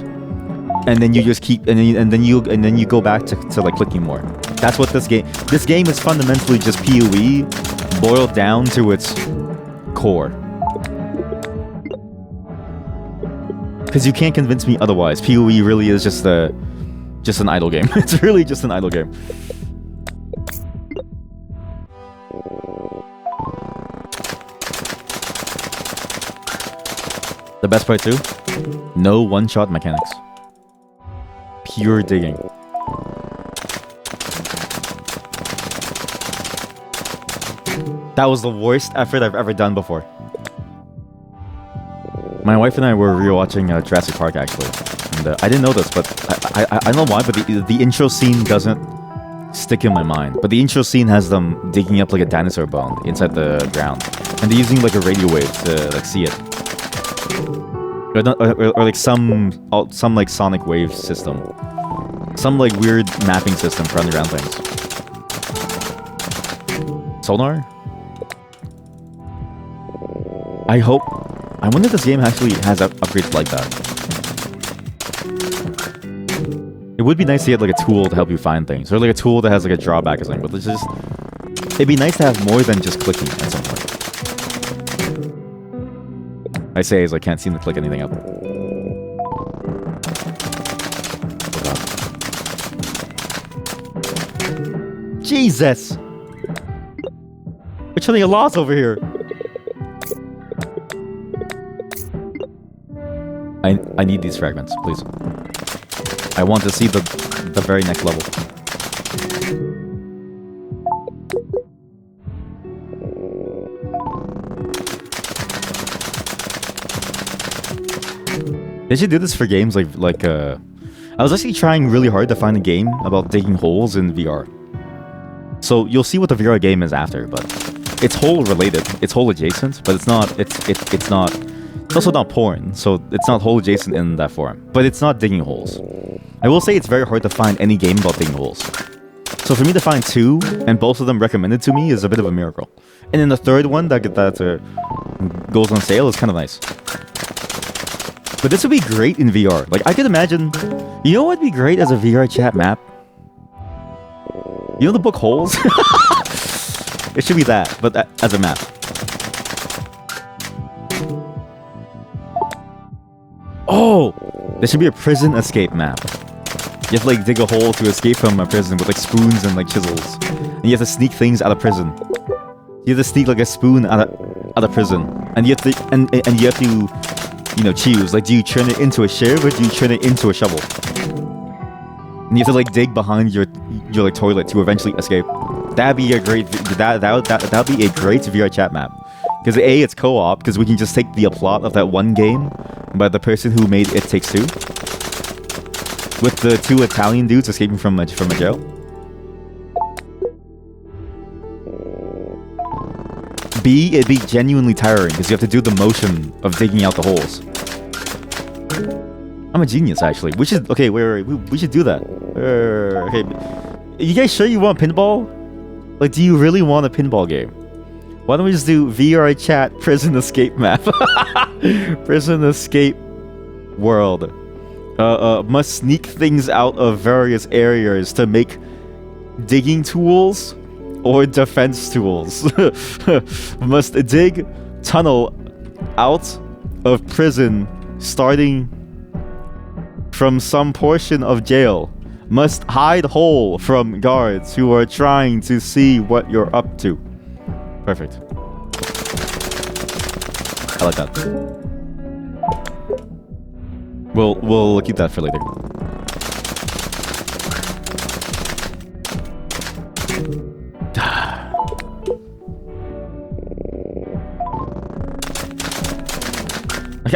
and then you just keep and then you go back to like clicking more. That's what this game is fundamentally just PoE boiled down to its core. Because you can't convince me otherwise. PoE really is just an idle game. It's really just an idle game. The best part too? No one-shot mechanics. Pure digging. That was the worst effort I've ever done before. My wife and I were rewatching Jurassic Park actually. And I didn't know this, but I don't know why, but the intro scene doesn't stick in my mind. But the intro scene has them digging up like a dinosaur bone inside the ground. And they're using like a radio wave to like see it. Or like some like sonic wave system. Some like weird mapping system for underground things. Sonar? I wonder if this game actually has upgrades like that. It would be nice to get like a tool to help you find things. Or like a tool that has like a drawback or something. But it'd be nice to have more than just clicking at some point. I say as I can't seem to click anything up. Jesus! We're turning a loss over here. I need these fragments, please. I want to see the very next level. They should do this for games like I was actually trying really hard to find a game about digging holes in VR. So you'll see what the VR game is after, but it's hole related, it's hole adjacent, but it's also not porn, so it's not hole adjacent in that form. But it's not digging holes. I will say it's very hard to find any game about digging holes. So for me to find two, and both of them recommended to me, is a bit of a miracle. And then the third one that goes on sale is kind of nice. But this would be great in VR. Like, I could imagine... You know what would be great as a VR chat map? You know the book Holes? It should be that, but as a map. Oh! There should be a prison escape map. You have to like dig a hole to escape from a prison with like spoons and like chisels. And you have to sneak things out of prison. You have to sneak like a spoon out of prison. And you have to and you have to, you know, choose. Like, do you turn it into a shiv or do you turn it into a shovel? And you have to like dig behind your like toilet to eventually escape. That'd be a great that'd be a great VR chat map. Because A, it's co-op, because we can just take the plot of that one game by the person who made It Takes Two. With the two Italian dudes escaping from a jail. B, it'd be genuinely tiring, because you have to do the motion of digging out the holes. I'm a genius, actually. We should... Okay, wait. We should do that. Okay. You guys sure you want pinball? Like, do you really want a pinball game? Why don't we just do VR chat prison escape map? Prison escape world. Must sneak things out of various areas to make digging tools or defense tools. Must dig tunnel out of prison starting from some portion of jail. Must hide hole from guards who are trying to see what you're up to. Perfect. I like that. We'll keep that for later.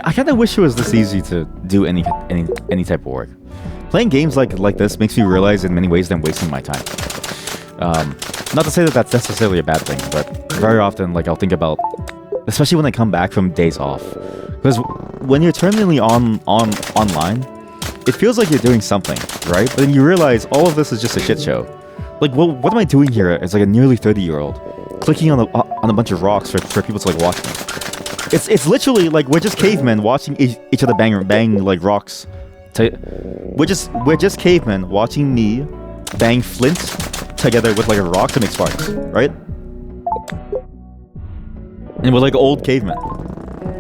I kind of wish it was this easy to do any type of work. Playing games like this makes me realize in many ways that I'm wasting my time. Not to say that that's necessarily a bad thing, but very often, like, I'll think about, especially when I come back from days off, because when you're terminally online, it feels like you're doing something, right? But then you realize all of this is just a shit show. Like, what am I doing here as like a nearly 30-year-old, clicking on a bunch of rocks for people to like watch me? It's literally like we're just cavemen watching each other bang like rocks. We're just cavemen watching me bang flint together with like a rock to make sparks, right? And we're like old cavemen.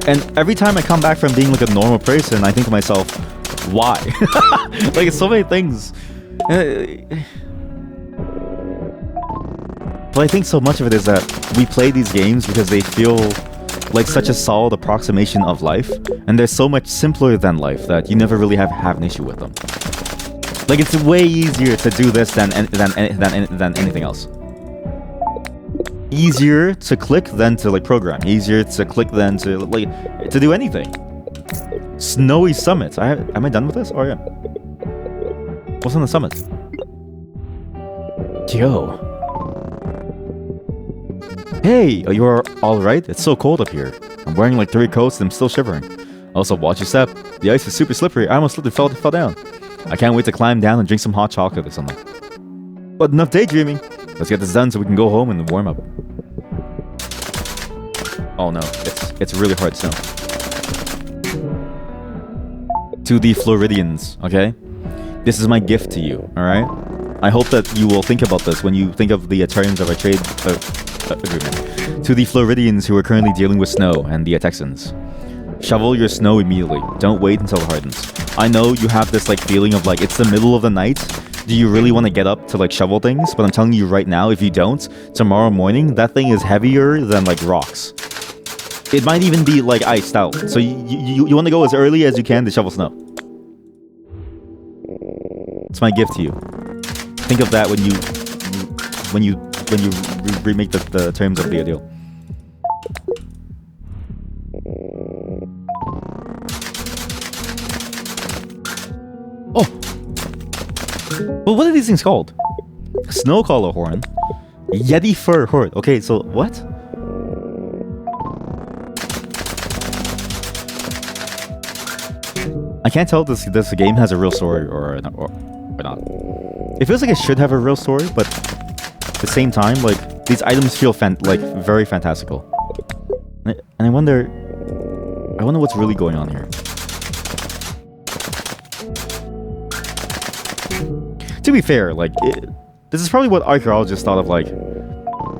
And every time I come back from being like a normal person, I think to myself, why? Like, it's so many things. But I think so much of it is that we play these games because they feel like such a solid approximation of life, and they're so much simpler than life that you never really have an issue with them. Like, it's way easier to do this than anything else. Easier to click than to like program. Easier to click than to like to do anything. Snowy Summit. Am I done with this? Oh yeah. What's on the summit? Yo. Hey, are you alright? It's so cold up here. I'm wearing like 3 coats and I'm still shivering. Also, watch your step. The ice is super slippery. I almost slipped and fell down. I can't wait to climb down and drink some hot chocolate or something. But enough daydreaming. Let's get this done so we can go home and warm up. Oh no, it's really hard snow. To the Floridians, okay? This is my gift to you, alright? I hope that you will think about this when you think of the terms of a trade agreement. To the Floridians who are currently dealing with snow and the Texans. Shovel your snow immediately. Don't wait until it hardens. I know you have this like feeling of like it's the middle of the night. Do you really want to get up to like shovel things? But I'm telling you right now, if you don't, tomorrow morning that thing is heavier than like rocks. It might even be like iced out. So you want to go as early as you can to shovel snow. It's my gift to you. Think of that when you remake the terms of the deal. Oh! Well, what are these things called? Snowcaller horn. Yeti fur horn. Okay, so what? I can't tell if this game has a real story or not. It feels like it should have a real story, but at the same time, like, these items feel very fantastical. And I wonder what's really going on here. To be fair, like, this is probably what archaeologists thought of, like,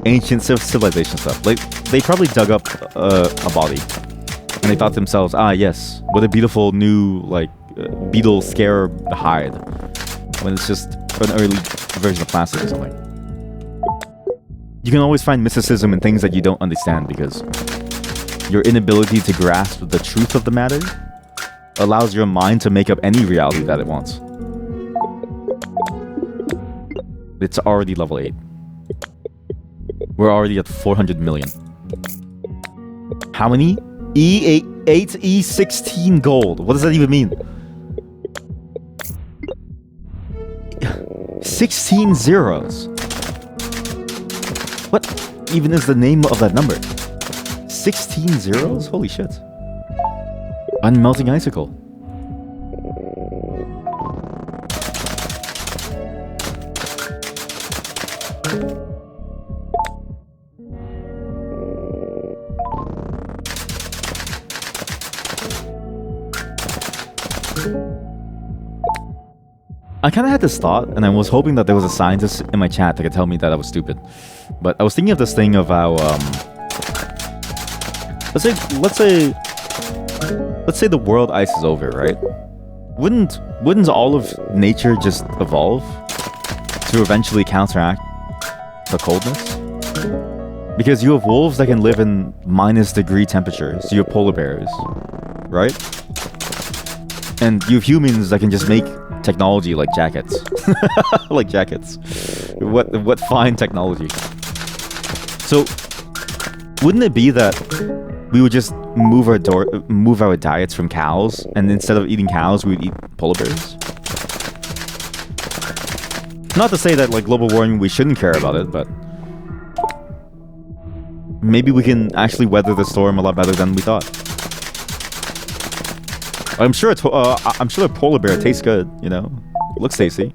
ancient civilization stuff. Like, they probably dug up a body, and they thought to themselves, ah, yes, what a beautiful new, like, beetle scare hide, when it's just an early version of plastic or something. You can always find mysticism in things that you don't understand, because your inability to grasp the truth of the matter allows your mind to make up any reality that it wants. It's already level 8. We're already at 400 million. How many? E8, E16 gold. What does that even mean? 16 zeros. What even is the name of that number? 16 zeros? Holy shit. Unmelting icicle. I kind of had this thought, and I was hoping that there was a scientist in my chat that could tell me that I was stupid. But I was thinking of this thing of how, let's say the world ice is over, right? Wouldn't all of nature just evolve to eventually counteract the coldness? Because you have wolves that can live in -degree temperatures. You have polar bears, right? And you have humans that can just make technology like jackets. Like jackets. What fine technology. So, wouldn't it be that we would just move our diets from cows, and instead of eating cows, we would eat polar bears? Not to say that, like, global warming, we shouldn't care about it, but maybe we can actually weather the storm a lot better than we thought. I'm sure a polar bear tastes good, you know? Looks tasty.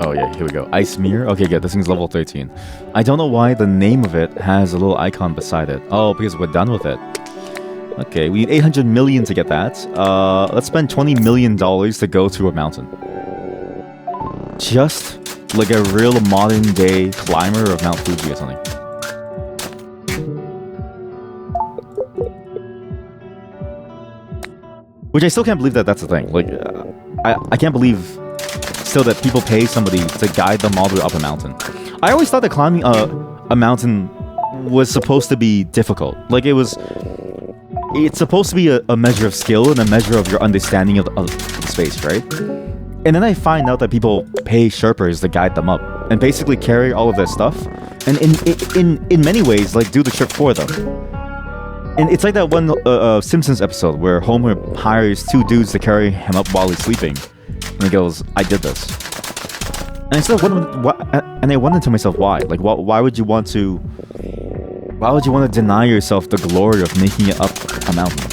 Oh yeah, here we go. Ice mirror? Okay, good. This thing's level 13. I don't know why the name of it has a little icon beside it. Oh, because we're done with it. Okay, we need 800 million to get that. Let's spend $20 million to go to a mountain. Just like a real modern day climber of Mount Fuji or something. Which I still can't believe that that's a thing. Like, I can't believe still that people pay somebody to guide them all the way up a mountain. I always thought that climbing a mountain was supposed to be difficult. Like, it's supposed to be a measure of skill and a measure of your understanding of the space, right? And then I find out that people pay Sherpas to guide them up and basically carry all of their stuff, and in many ways, like, do the trip for them. And it's like that one Simpsons episode where Homer hires two dudes to carry him up while he's sleeping, and he goes, "I did this." And I still and I wondered to myself, why? Like, why would you want to? Why would you want to deny yourself the glory of making it up a mountain?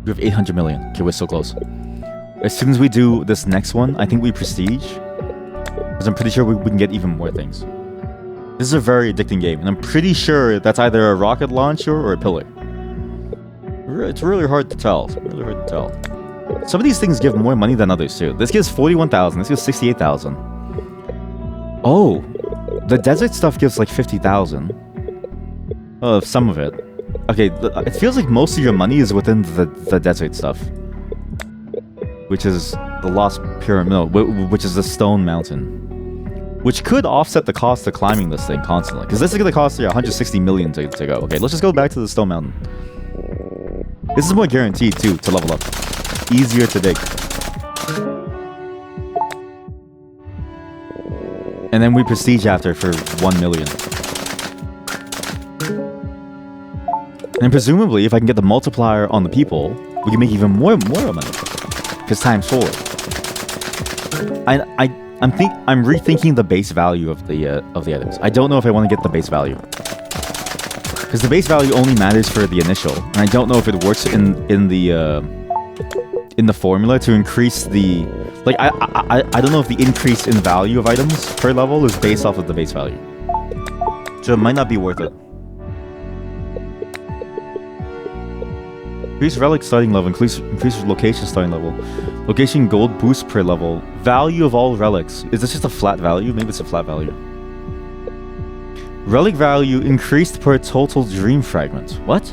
We have 800 million. Okay, we're so close. As soon as we do this next one, I think we prestige. Because I'm pretty sure we can get even more things. This is a very addicting game, and I'm pretty sure that's either a rocket launcher or a pillar. It's really hard to tell. It's really hard to tell. Some of these things give more money than others too. This gives 41,000. This gives 68,000. Oh, the desert stuff gives like 50,000. Some of it. Okay, it feels like most of your money is within the desert stuff, which is the Lost Pyramid, which is the Stone Mountain, which could offset the cost of climbing this thing constantly. Because this is going to cost you 160 million to go. Okay, let's just go back to the Stone Mountain. This is more guaranteed too to level up. Easier to dig. And then we prestige after for 1 million. And presumably, if I can get the multiplier on the people, we can make even more money. Because times 4. I'm rethinking the base value of the items. I don't know if I want to get the base value. Because the base value only matters for the initial, and I don't know if it works in the formula to increase the, like, I don't know if the increase in value of items per level is based off of the base value. So it might not be worth it. Increase relic starting level, increase location starting level. Location gold boost per level. Value of all relics. Is this just a flat value? Maybe it's a flat value. Relic value increased per total dream fragment. What?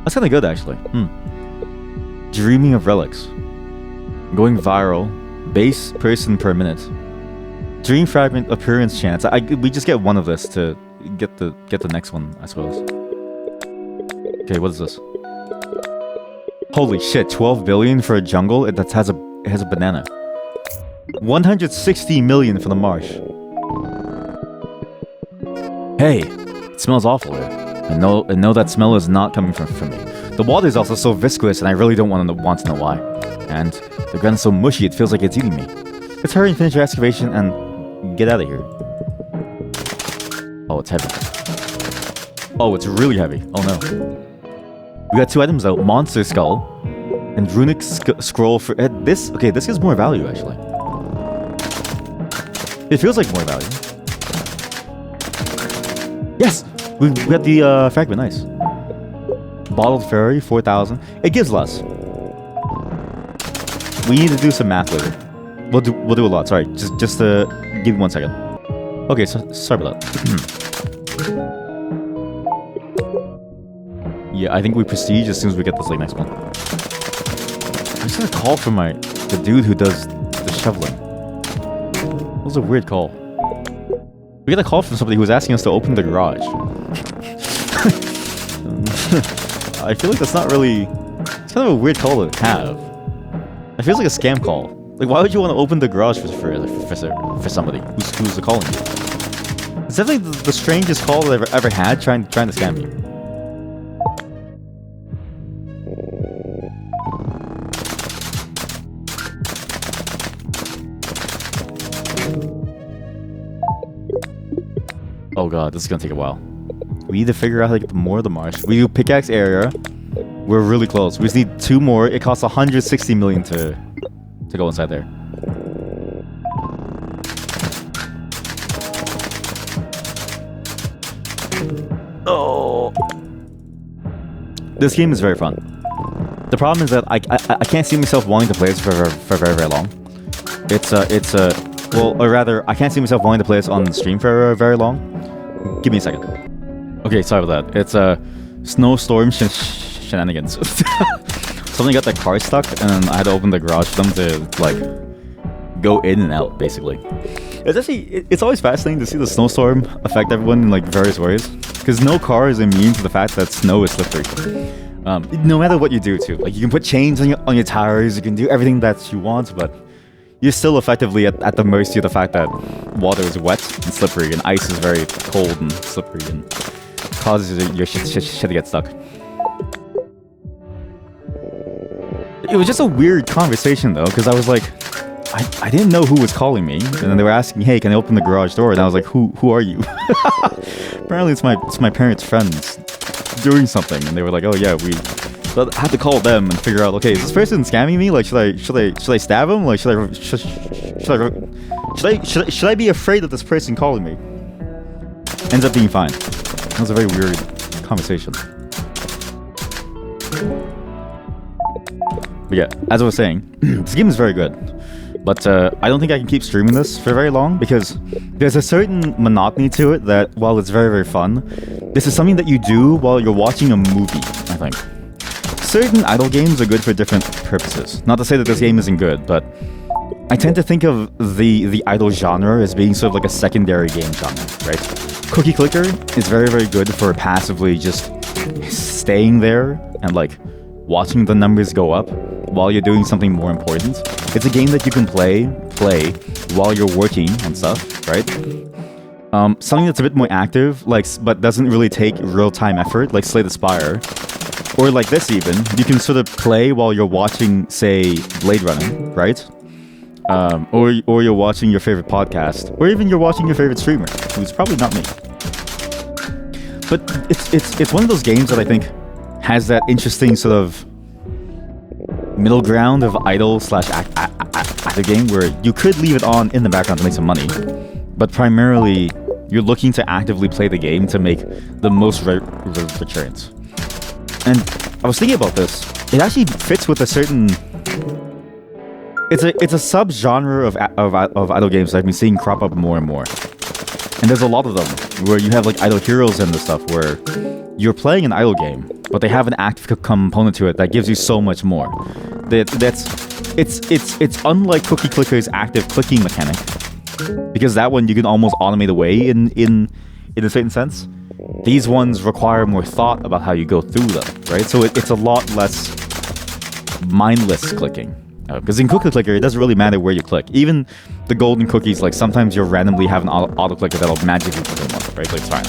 That's kind of good, actually. Dreaming of relics. Going viral. Base person per minute. Dream fragment appearance chance. We just get one of this to get the next one, I suppose. Okay, what is this? Holy shit! 12 billion for a jungle. It has a banana. 160 million for the marsh. Hey, it smells awful here. I know that smell is not coming from me. The water is also so viscous, and I really don't want to know why. And the ground is so mushy, it feels like it's eating me. Let's hurry and finish your excavation and get out of here. Oh, it's heavy. Oh, it's really heavy. Oh no. We got 2 items though. Monster Skull and Runic Scroll for this. Okay, this gives more value actually. It feels like more value. Yes! We got the fragment, nice. Bottled Fairy, 4,000. It gives less. We need to do some math later. We'll do a lot. Sorry, just give me 1 second. Okay, so sorry about that. Yeah, I think we prestige as soon as we get this like next one. I just got a call from the dude who does the shoveling. That was a weird call. We got a call from somebody who was asking us to open the garage. I feel like that's not really... It's kind of a weird call to have. It feels like a scam call. Like, why would you want to open the garage for somebody who's calling you? It's definitely the strangest call I've ever had trying to scam me. Oh god, this is gonna take a while. We need to figure out how to get more of the marsh. We do pickaxe area. We're really close. We just need 2 more. It costs 160 million to go inside there. Oh, this game is very fun. The problem is that I can't see myself wanting to play this for very, very long. Well, or rather, I can't see myself wanting to play this on the stream for very long. Give me a second. Okay, sorry about that. It's snowstorm shenanigans. Something got the car stuck, and I had to open the garage for them to like go in and out, basically. It's always fascinating to see the snowstorm affect everyone in like various ways, because no car is immune to the fact that snow is slippery. No matter what you do, too. Like you can put chains on your tires, you can do everything that you want, but you're still effectively at the mercy of the fact that water is wet and slippery, and ice is very cold and slippery, and causes your shit to get stuck. It was just a weird conversation though, because I was like, I didn't know who was calling me, and then they were asking, "Hey, can I open the garage door?" And I was like, "Who are you?" Apparently, it's my parents' friends doing something, and they were like, "Oh yeah, we." So I had to call them and figure out, okay, is this person scamming me? Like, should I stab him? Like, should I be afraid of this person calling me? Ends up being fine. That was a very weird conversation. But yeah, as I was saying, this game is very good. But I don't think I can keep streaming this for very long, because there's a certain monotony to it that, while it's very, very fun, this is something that you do while you're watching a movie, I think. Certain idle games are good for different purposes. Not to say that this game isn't good, but I tend to think of the idle genre as being sort of like a secondary game genre, right? Cookie Clicker is very, very good for passively just staying there and like watching the numbers go up while you're doing something more important. It's a game that you can play while you're working on stuff, right? Something that's a bit more active, like, but doesn't really take real-time effort, like Slay the Spire. Or like this even, you can sort of play while you're watching, say, Blade Runner, right? Or you're watching your favorite podcast, or even you're watching your favorite streamer, who's probably not me. But it's one of those games that I think has that interesting sort of middle ground of idle/active game where you could leave it on in the background to make some money, but primarily you're looking to actively play the game to make the most returns. And I was thinking about this. It actually fits with a certain... It's a sub-genre of idle games that I've been seeing crop up more and more. And there's a lot of them where you have like idle heroes and this stuff where you're playing an idle game, but they have an active component to it that gives you so much more. It's unlike Cookie Clicker's active clicking mechanic, because that one you can almost automate away in a certain sense. These ones require more thought about how you go through them, right? So it's a lot less mindless clicking. Because in Cookie Clicker, it doesn't really matter where you click. Even the golden cookies, like sometimes you'll randomly have an auto-clicker that'll magically click them off, right? Like, it's fine.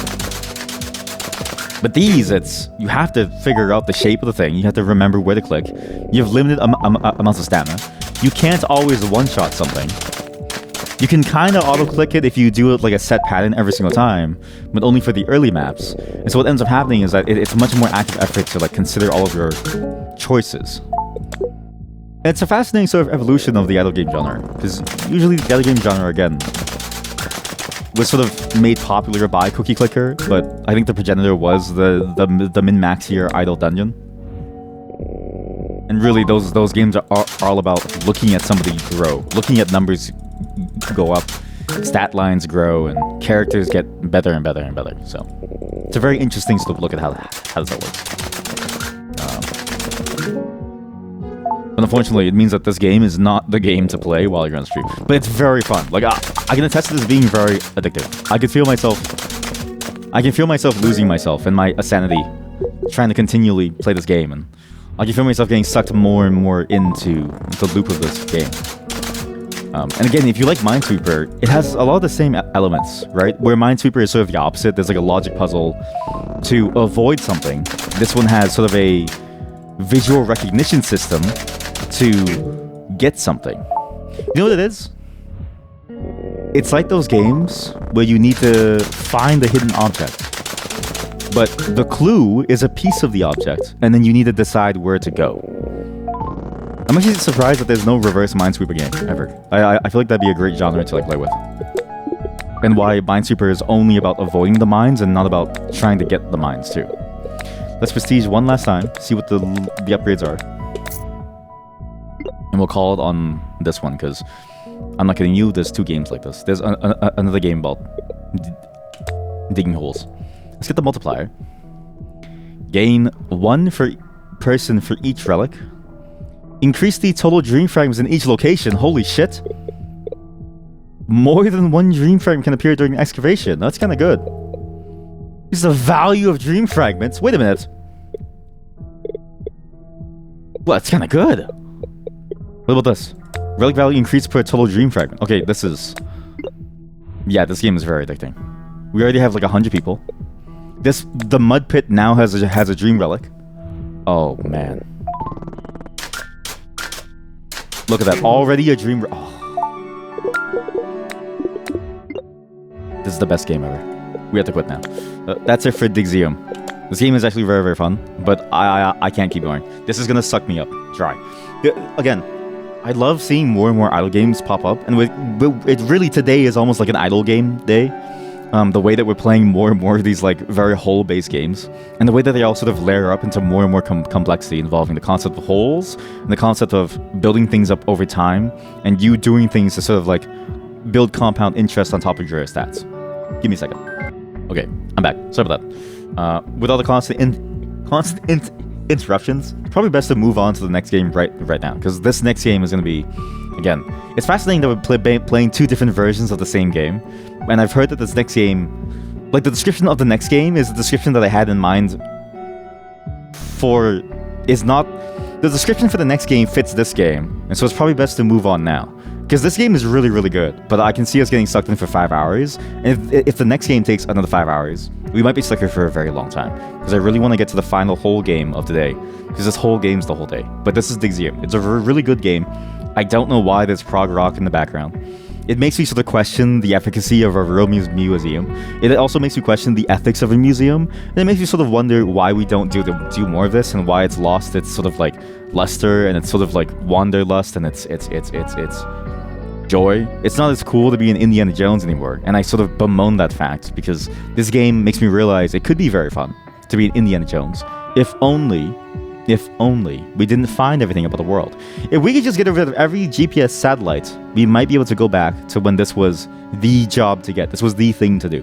But these, you have to figure out the shape of the thing. You have to remember where to click. You have limited amounts of stamina. You can't always one-shot something. You can kind of auto-click it if you do it like a set pattern every single time, but only for the early maps. And so what ends up happening is that it's a much more active effort to like consider all of your choices. And it's a fascinating sort of evolution of the idle game genre, because usually the idle game genre, again, was sort of made popular by Cookie Clicker, but I think the progenitor was the min-maxier idle dungeon. And really, those games are all about looking at somebody grow, looking at numbers go up, stat lines grow, and characters get better and better and better. So it's a very interesting sort of look at how does that work. But unfortunately, it means that this game is not the game to play while you're on stream. But it's very fun. Like I can attest to this being very addictive. I can feel myself losing myself and my sanity trying to continually play this game, and I can feel myself getting sucked more and more into the loop of this game. And again, if you like Minesweeper, it has a lot of the same elements, right? Where Minesweeper is sort of the opposite. There's like a logic puzzle to avoid something. This one has sort of a visual recognition system to get something. You know what it is? It's like those games where you need to find a hidden object, but the clue is a piece of the object, and then you need to decide where to go. I'm actually surprised that there's no reverse Minesweeper game ever. I feel like that'd be a great genre to like play with. And why Minesweeper is only about avoiding the mines and not about trying to get the mines too. Let's prestige one last time, see what the upgrades are. And we'll call it on this one, because I'm not kidding you, there's 2 games like this. There's another game about digging holes. Let's get the multiplier. Gain 1 person for each relic. Increase the total dream fragments in each location. Holy shit. More than 1 dream fragment can appear during excavation. That's kind of good. This is the value of dream fragments. Wait a minute. Well, that's kind of good. What about this? Relic value increased per total dream fragment. Okay, this is... Yeah, this game is very addicting. We already have like 100 people. The mud pit now has a dream relic. Oh, man. Look at that. Already a dream... Oh. This is the best game ever. We have to quit now. That's it for Digseum. This game is actually very, very fun, but I can't keep going. This is gonna suck me up dry. Again, I love seeing more and more idle games pop up, and it really today is almost like an idle game day. The way that we're playing more and more of these like very hole-based games, and the way that they all sort of layer up into more and more complexity involving the concept of holes and the concept of building things up over time, and you doing things to sort of like build compound interest on top of your stats. Give me a second. Okay, I'm back. Sorry about that. With all the constant interruptions, probably best to move on to the next game right now, because this next game is going to be, again, it's fascinating that we're playing 2 different versions of the same game, and I've heard that this next game, like the description of the next game is the description that I had in mind the description for the next game fits this game, and so it's probably best to move on now. Because this game is really, really good, but I can see us getting sucked in for 5 hours, and if the next game takes another 5 hours, we might be stuck here for a very long time, because I really want to get to the final whole game of the day, because this whole game's the whole day. But this is Digseum. It's a really good game. I don't know why there's prog rock in the background. It makes me sort of question the efficacy of a real museum. It also makes me question the ethics of a museum, and it makes me sort of wonder why we don't do more of this, and why it's lost its sort of like luster, and it's sort of like wanderlust, and it's joy. It's not as cool to be an Indiana Jones anymore, and I sort of bemoan that fact, because this game makes me realize it could be very fun to be an Indiana Jones, if only we didn't find everything about the world. If we could just get rid of every GPS satellite, we might be able to go back to when this was the job to get. This was the thing to do.